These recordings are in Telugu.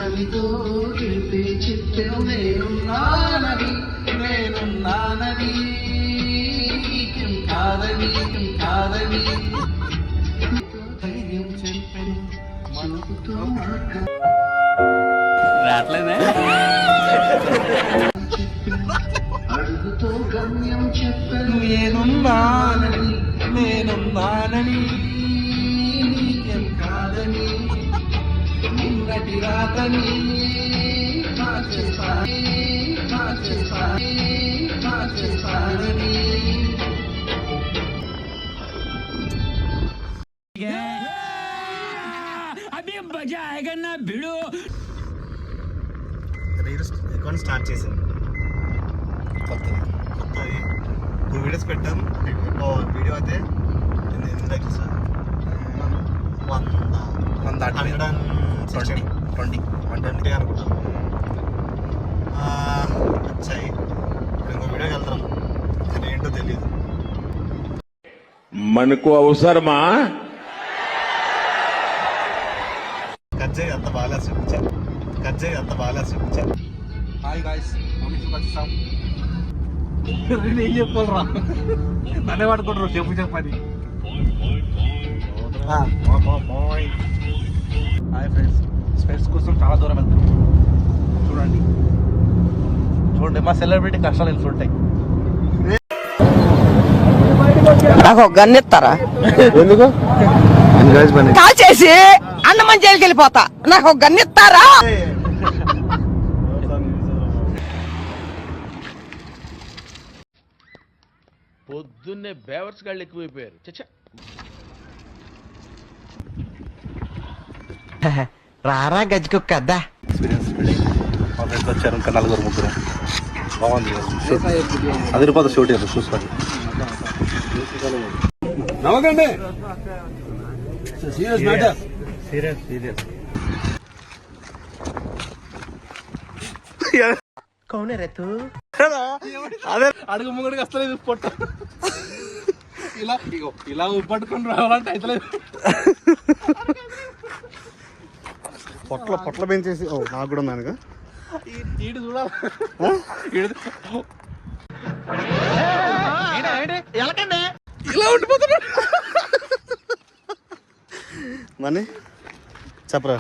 తనితో గెలిపే చిత్తెను నేనున్నానని కాదని ధైర్యం చెప్పెను మనకుతో రాట్లేదే అడుగుతో గమ్యం చెప్పెను నేనున్నానని నీకేం కాదని నిన్నటి రాతని మార్చేసారని అభి మజా ఆయేగా నా భిడో రీల్స్ అకౌంట్ స్టార్ట్ చేశాను కొత్తది 2 వీడియోస్ పెట్టాం. వీడియో అయితే ఎన్ని లైక్స్ 120 అనుకుంటా వచ్చాయి. ఇంకో వీడియోకి వెళ్తాం, కానీ ఏంటో తెలియదు. మనకు అవసరమా కజ్జాయి అంత బాగా చూపించారు. హాయ్ గాయ్స్, వచ్చాం. ఏం చెప్పాలరా, నన్నే పడుకుంటారు చెప్పని. హాయ్ ఫ్రెండ్స్, స్పెట్స్ కోసం చాలా దూరం వెళ్తాం. చూడండి మా సెలబ్రిటీ కష్టాలు వెళ్తుంటాయి. నాకు ఒక గన్ ఇస్తారా? ఎందుకు కాల్ చేసి అన్నమని జైలుకి వెళ్ళిపోతా. నాకు ఒక గన్ ఇస్తారా? పొద్దున్నే బేవర్స్ గాళ్ళు ఎక్కువైపోయారు. చచ్చా రారా గజ్జుకుక్క అద్దా. ఎక్స్పీరియన్స్ మా ఫ్రెండ్స్ వచ్చారు, ఇంకా 4-3 బాగుంది. 10 రూపాయలు షూట్ చేస్తారు, చూసుకోండి. నవ్వకండి, సీరియస్ మ్యాటర్. సీరియస్ కౌనే రేతు అదే అడుగు ముంగడికి వస్తలేదు పొట్ట. ఇలా పట్టుకొని రావాలంటే అయితలేదు. పొట్ల పెంచేసి నాకు కూడా ఉన్నాను. ఈడు చూడాలి, ఇలా ఉండిపోతున్నాడు. మనీ చెప్పరా,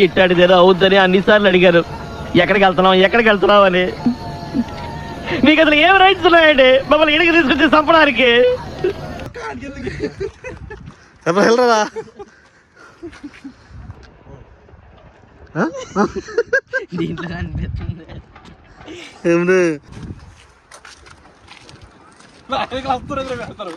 ఇట్టాడిదేదో అవుద్దని అన్నిసార్లు అడిగారు. ఎక్కడికి వెళ్తున్నావు అని. మీకు అసలు ఏం రైట్స్ ఉన్నాయండి మమ్మల్ని ఇడికి తీసుకొచ్చి చంపడానికి? వెళ్ళరా దీంట్లో అనిపిస్తుంది. ఏమిటి వస్తారు